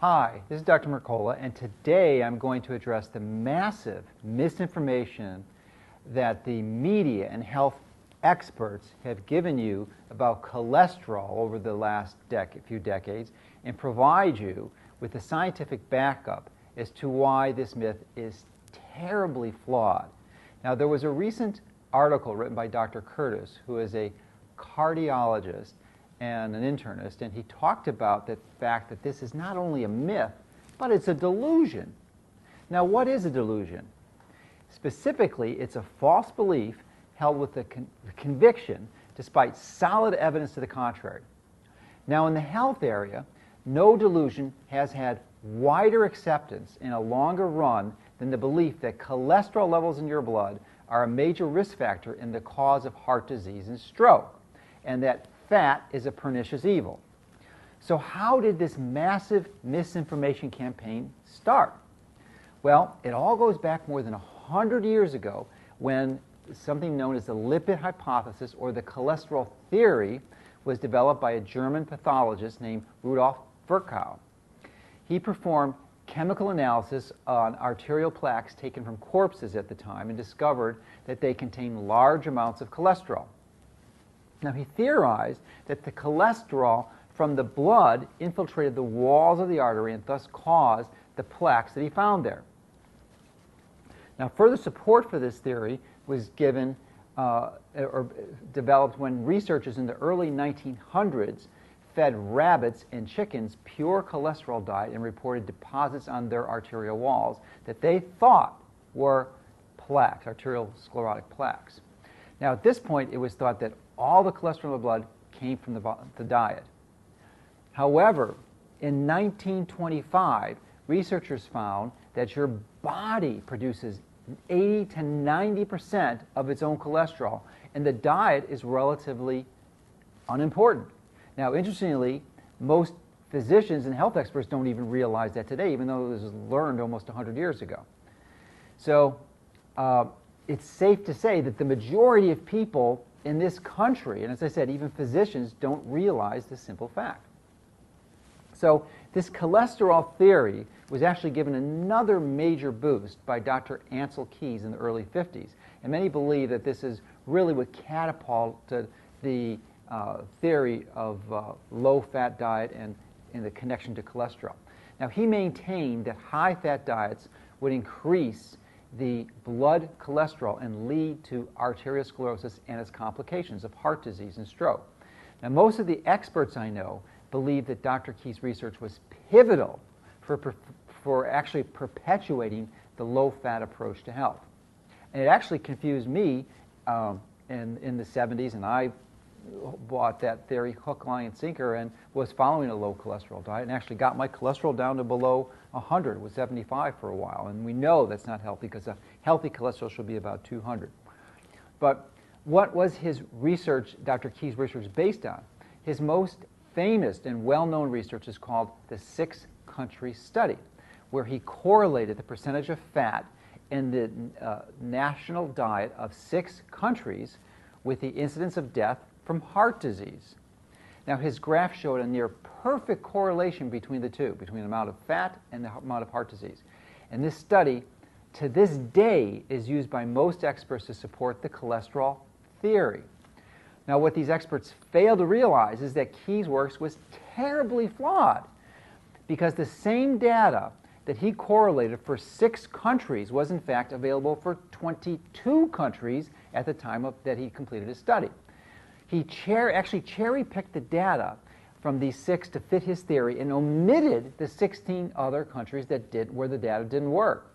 Hi, this is Dr. Mercola, and today I'm going to address the massive misinformation that the media and health experts have given you about cholesterol over the last few decades and provide you with the scientific backup as to why this myth is terribly flawed. Now, there was a recent article written by Dr. Curtis, who is a cardiologist and an internist, and he talked about the fact that this is not only a myth, but it's a delusion. Now, what is a delusion? Specifically, it's a false belief held with the conviction despite solid evidence to the contrary. Now, in the health area, no delusion has had wider acceptance in a longer run than the belief that cholesterol levels in your blood are a major risk factor in the cause of heart disease and stroke, and that fat is a pernicious evil. So how did this massive misinformation campaign start? Well, it all goes back more than 100 years ago when something known as the lipid hypothesis, or the cholesterol theory, was developed by a German pathologist named Rudolf Virchow. He performed chemical analysis on arterial plaques taken from corpses at the time and discovered that they contained large amounts of cholesterol. Now, he theorized that the cholesterol from the blood infiltrated the walls of the artery and thus caused the plaques that he found there. Now, further support for this theory was given or developed when researchers in the early 1900s fed rabbits and chickens pure cholesterol diet and reported deposits on their arterial walls that they thought were plaques, arteriosclerotic plaques. Now, at this point, it was thought that all the cholesterol in the blood came from the diet. However, in 1925, researchers found that your body produces 80 to 90% of its own cholesterol, and the diet is relatively unimportant. Now, interestingly, most physicians and health experts don't even realize that today, even though this was learned almost 100 years ago. So it's safe to say that the majority of people in this country, and as I said, even physicians, don't realize this simple fact. So this cholesterol theory was actually given another major boost by Dr. Ancel Keys in the early 50s. And many believe that this is really what catapulted the theory of low-fat diet and the connection to cholesterol. Now, he maintained that high-fat diets would increase the blood cholesterol and lead to arteriosclerosis and its complications of heart disease and stroke. Now, most of the experts I know believe that Dr. Keys' research was pivotal for actually perpetuating the low-fat approach to health. And it actually confused me in the 70s, and I bought that theory hook, line, and sinker and was following a low cholesterol diet and actually got my cholesterol down to below 100. It was 75 for a while, and we know that's not healthy because a healthy cholesterol should be about 200. But what was his research, Dr. Keys' research, based on? His most famous and well-known research is called the 6-country study, where he correlated the percentage of fat in the national diet of 6 countries with the incidence of death from heart disease. Now, his graph showed a near perfect correlation between the two, between the amount of fat and the amount of heart disease. And this study, to this day, is used by most experts to support the cholesterol theory. Now, what these experts fail to realize is that Keys' work was terribly flawed, because the same data that he correlated for 6 countries was in fact available for 22 countries at the time that he completed his study. He actually cherry-picked the data from these 6 to fit his theory and omitted the 16 other countries where the data didn't work.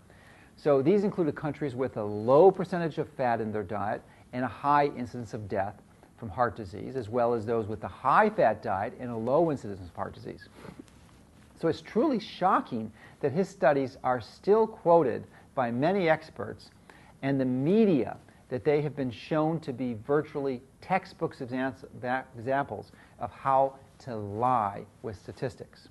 So these included countries with a low percentage of fat in their diet and a high incidence of death from heart disease, as well as those with a high-fat diet and a low incidence of heart disease. So it's truly shocking that his studies are still quoted by many experts, and the media, that they have been shown to be virtually textbook examples of how to lie with statistics.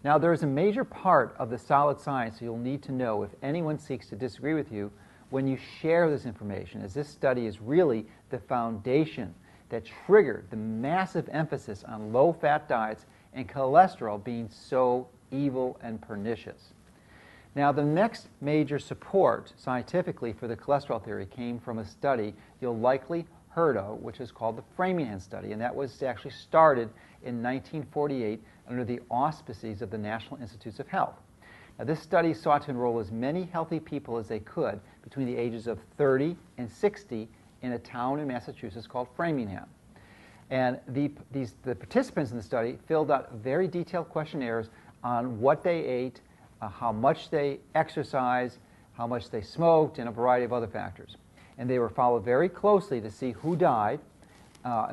Now, there is a major part of the solid science you'll need to know if anyone seeks to disagree with you when you share this information, as this study is really the foundation that triggered the massive emphasis on low-fat diets and cholesterol being so evil and pernicious. Now, the next major support scientifically for the cholesterol theory came from a study you'll likely heard of, which is called the Framingham study, and that was actually started in 1948 under the auspices of the National Institutes of Health. Now, this study sought to enroll as many healthy people as they could between the ages of 30 and 60 in a town in Massachusetts called Framingham. And the participants in the study filled out very detailed questionnaires on what they ate, how much they exercised, how much they smoked, and a variety of other factors. And they were followed very closely to see who died,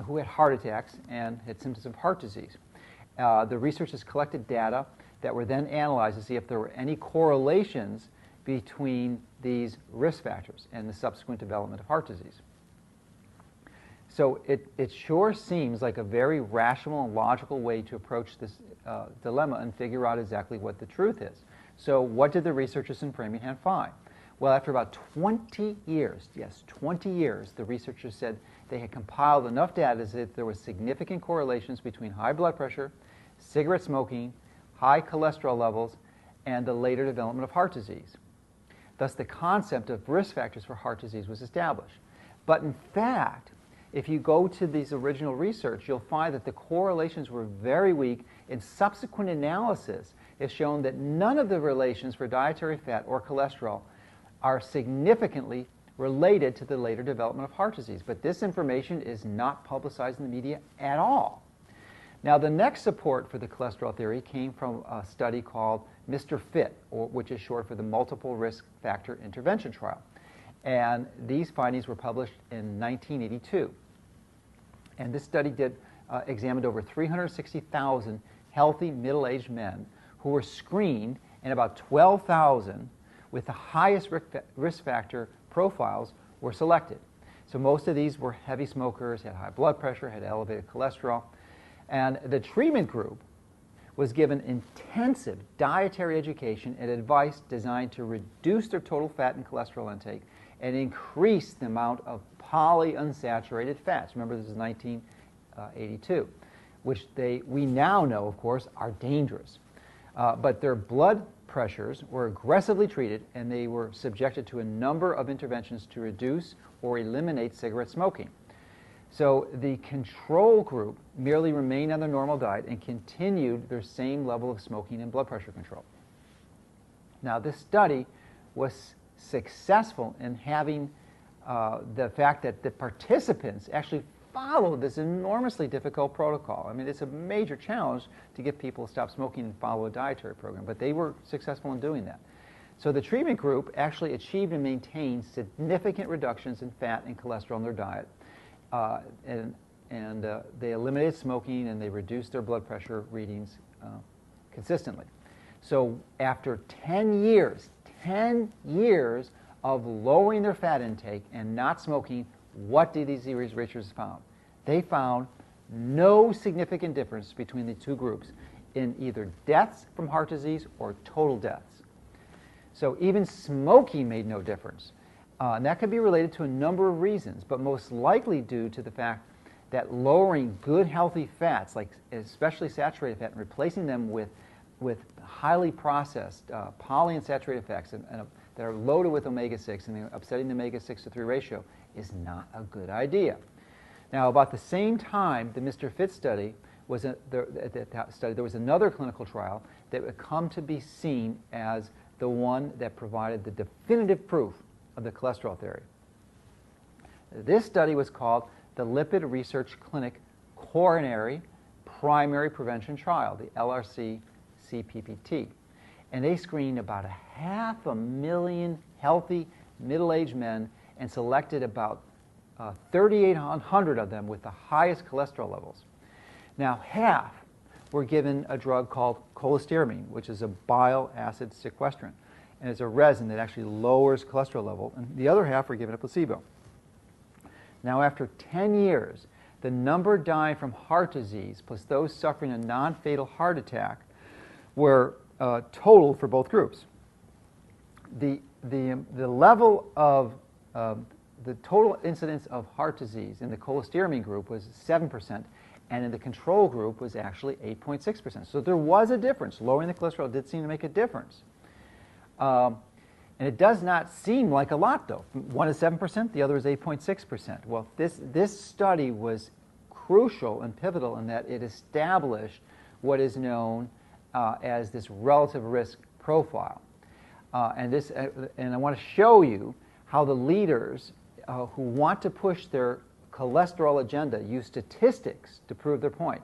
who had heart attacks, and had symptoms of heart disease. The researchers collected data that were then analyzed to see if there were any correlations between these risk factors and the subsequent development of heart disease. So it sure seems like a very rational and logical way to approach this dilemma and figure out exactly what the truth is. So what did the researchers in Framingham find? Well, after about 20 years, yes, 20 years, the researchers said they had compiled enough data that there were significant correlations between high blood pressure, cigarette smoking, high cholesterol levels, and the later development of heart disease. Thus, the concept of risk factors for heart disease was established. But in fact, if you go to these original research, you'll find that the correlations were very weak, and subsequent analysis has shown that none of the relations for dietary fat or cholesterol are significantly related to the later development of heart disease. But this information is not publicized in the media at all. Now, the next support for the cholesterol theory came from a study called Mr. Fit, which is short for the Multiple Risk Factor Intervention Trial. And these findings were published in 1982. And this study examined over 360,000 healthy middle-aged men who were screened, and about 12,000 with the highest risk factor profiles were selected. So most of these were heavy smokers, had high blood pressure, had elevated cholesterol. And the treatment group was given intensive dietary education and advice designed to reduce their total fat and cholesterol intake and increase the amount of polyunsaturated fats. Remember, this is 1982, which we now know, of course, are dangerous. But their blood pressures were aggressively treated, and they were subjected to a number of interventions to reduce or eliminate cigarette smoking. So the control group merely remained on their normal diet and continued their same level of smoking and blood pressure control. Now, this study was successful in having the fact that the participants actually followed this enormously difficult protocol. I mean, it's a major challenge to get people to stop smoking and follow a dietary program, but they were successful in doing that. So the treatment group actually achieved and maintained significant reductions in fat and cholesterol in their diet. They eliminated smoking, and they reduced their blood pressure readings consistently. So after 10 years of lowering their fat intake and not smoking, what did these researchers found? They found no significant difference between the two groups in either deaths from heart disease or total deaths. So even smoking made no difference. And that could be related to a number of reasons, but most likely due to the fact that lowering good healthy fats, like especially saturated fat, and replacing them with highly processed polyunsaturated fats that are loaded with omega-6 and upsetting the omega-6 to 3 ratio is not a good idea. Now, about the same time the Mr. Fit study was there was another clinical trial that would come to be seen as the one that provided the definitive proof of the cholesterol theory. This study was called the Lipid Research Clinic Coronary Primary Prevention Trial, the LRC-CPPT. And they screened about 500,000 healthy middle-aged men and selected about 3,800 of them with the highest cholesterol levels. Now, half were given a drug called cholestyramine, which is a bile acid sequestrant, and it's a resin that actually lowers cholesterol level, and the other half were given a placebo. Now, after 10 years, the number dying from heart disease plus those suffering a non-fatal heart attack were totaled for both groups. The level of the total incidence of heart disease in the cholestyramine group was 7%, and in the control group was actually 8.6%. So there was a difference. Lowering the cholesterol did seem to make a difference. And it does not seem like a lot, though. One is 7%, the other is 8.6%. Well, this study was crucial and pivotal in that it established what is known as this relative risk profile. And I want to show you how the leaders who want to push their cholesterol agenda use statistics to prove their point.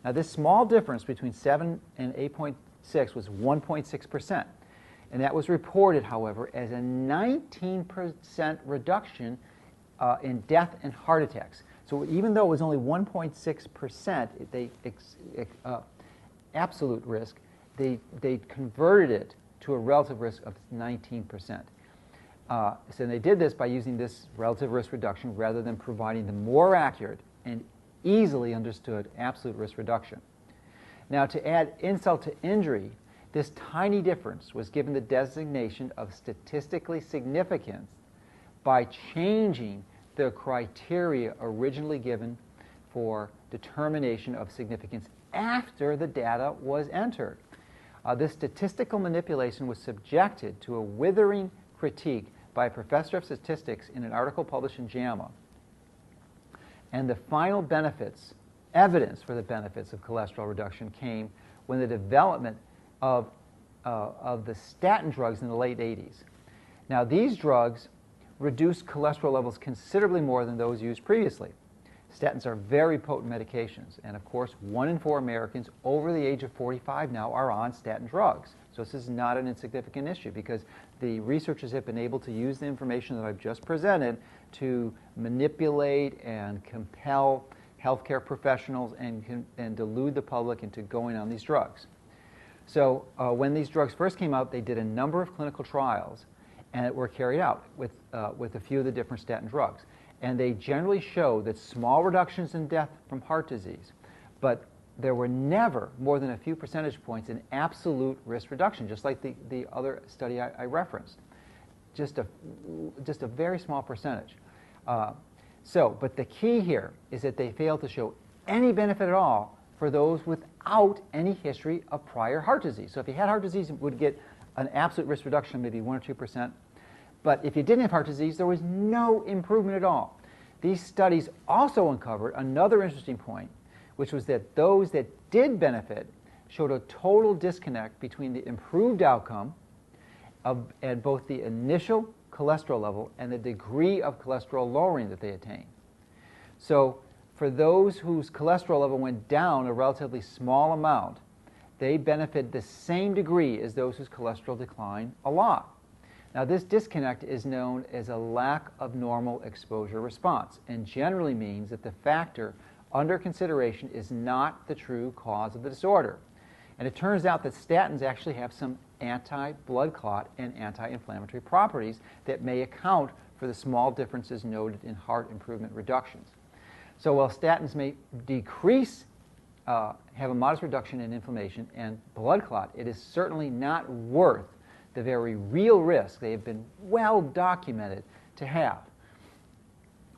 Now, this small difference between 7 and 8.6 was 1.6%. And that was reported, however, as a 19% reduction in death and heart attacks. So even though it was only 1.6%, absolute risk, they converted it to a relative risk of 19%. So they did this by using this relative risk reduction rather than providing the more accurate and easily understood absolute risk reduction. Now, to add insult to injury, this tiny difference was given the designation of statistically significant by changing the criteria originally given for determination of significance after the data was entered. This statistical manipulation was subjected to a withering critique by a professor of statistics in an article published in JAMA. And the final evidence for the benefits of cholesterol reduction came when the development of the statin drugs in the late 80s. Now, these drugs reduce cholesterol levels considerably more than those used previously. Statins are very potent medications, and of course, 1 in 4 Americans over the age of 45 now are on statin drugs. So this is not an insignificant issue because the researchers have been able to use the information that I've just presented to manipulate and compel healthcare professionals and delude the public into going on these drugs. So when these drugs first came out, they did a number of clinical trials and were carried out with a few of the different statin drugs. And they generally show that small reductions in death from heart disease, but there were never more than a few percentage points in absolute risk reduction, just like the other study I referenced. Just a very small percentage. But the key here is that they failed to show any benefit at all for those without any history of prior heart disease. So if you had heart disease, you would get an absolute risk reduction, maybe 1 or 2%. But if you didn't have heart disease, there was no improvement at all. These studies also uncovered another interesting point, which was that those that did benefit showed a total disconnect between the improved outcome at both the initial cholesterol level and the degree of cholesterol lowering that they attained. So for those whose cholesterol level went down a relatively small amount, they benefited the same degree as those whose cholesterol declined a lot. Now, this disconnect is known as a lack of normal exposure response and generally means that the factor under consideration is not the true cause of the disorder. And it turns out that statins actually have some anti-blood clot and anti-inflammatory properties that may account for the small differences noted in heart improvement reductions. So while statins may have a modest reduction in inflammation and blood clot, it is certainly not worth the very real risk they have been well documented to have.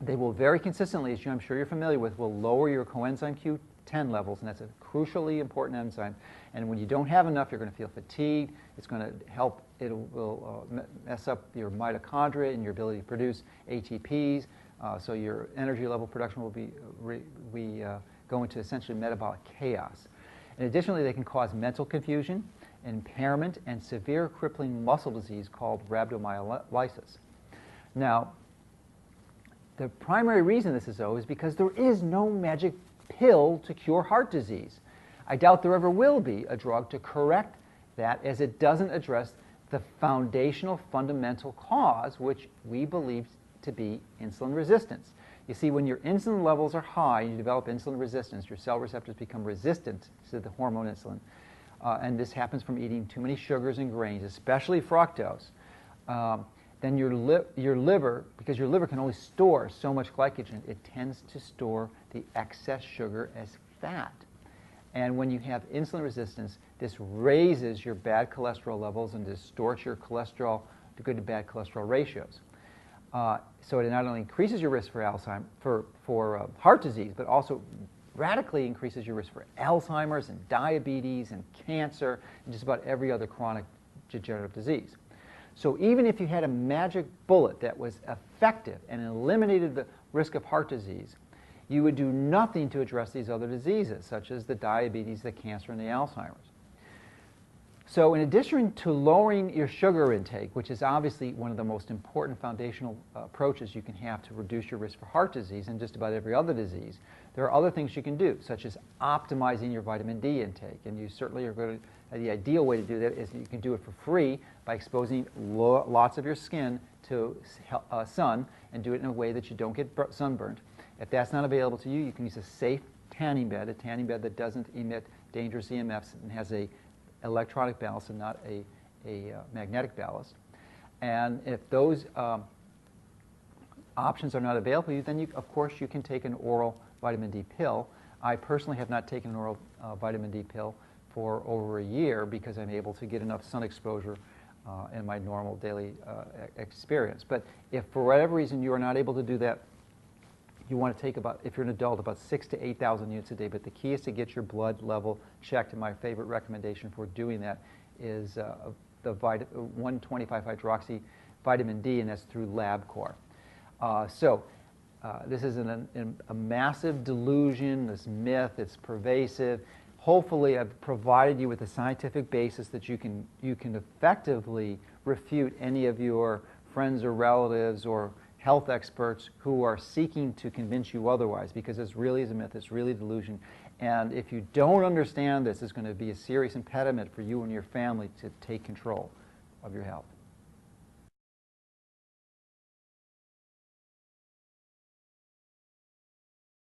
They will very consistently, as I'm sure you're familiar with, will lower your coenzyme Q10 levels, and that's a crucially important enzyme. And when you don't have enough, you're going to feel fatigued. It's going to help, it will mess up your mitochondria and your ability to produce ATPs. So your energy level production will go into essentially metabolic chaos. And additionally, they can cause mental confusion, impairment, and severe crippling muscle disease called rhabdomyolysis. Now, the primary reason this is so is because there is no magic pill to cure heart disease. I doubt there ever will be a drug to correct that, as it doesn't address the foundational fundamental cause, which we believe to be insulin resistance. You see, when your insulin levels are high, you develop insulin resistance. Your cell receptors become resistant to the hormone insulin. And this happens from eating too many sugars and grains, especially fructose. Then your liver, because your liver can only store so much glycogen, it tends to store the excess sugar as fat. And when you have insulin resistance, this raises your bad cholesterol levels and distorts your cholesterol, the good to bad cholesterol ratios. So it not only increases your risk for Alzheimer's, for heart disease, but also radically increases your risk for Alzheimer's and diabetes and cancer and just about every other chronic degenerative disease. So even if you had a magic bullet that was effective and eliminated the risk of heart disease, you would do nothing to address these other diseases, such as the diabetes, the cancer, and the Alzheimer's. So in addition to lowering your sugar intake, which is obviously one of the most important foundational approaches you can have to reduce your risk for heart disease and just about every other disease, there are other things you can do, such as optimizing your vitamin D intake. And you certainly are going to, the ideal way to do that is you can do it for free by exposing lots of your skin to sun and do it in a way that you don't get sunburned. If that's not available to you, you can use a safe tanning bed that doesn't emit dangerous EMFs and has a electronic ballast and not a magnetic ballast. And if those options are not available to you, then of course you can take an oral vitamin D pill. I personally have not taken an oral vitamin D pill for over a year because I'm able to get enough sun exposure in my normal daily experience. But if for whatever reason you are not able to do that, you want to take about, if you're an adult, about 6,000 to 8,000 units a day. But the key is to get your blood level checked. And my favorite recommendation for doing that is the 1,25-hydroxy vitamin D, and that's through LabCorp. This is a massive delusion, this myth. It's pervasive. Hopefully, I've provided you with a scientific basis that you can effectively refute any of your friends or relatives or health experts who are seeking to convince you otherwise, because this really is a myth, it's really a delusion. And if you don't understand this, it's going to be a serious impediment for you and your family to take control of your health.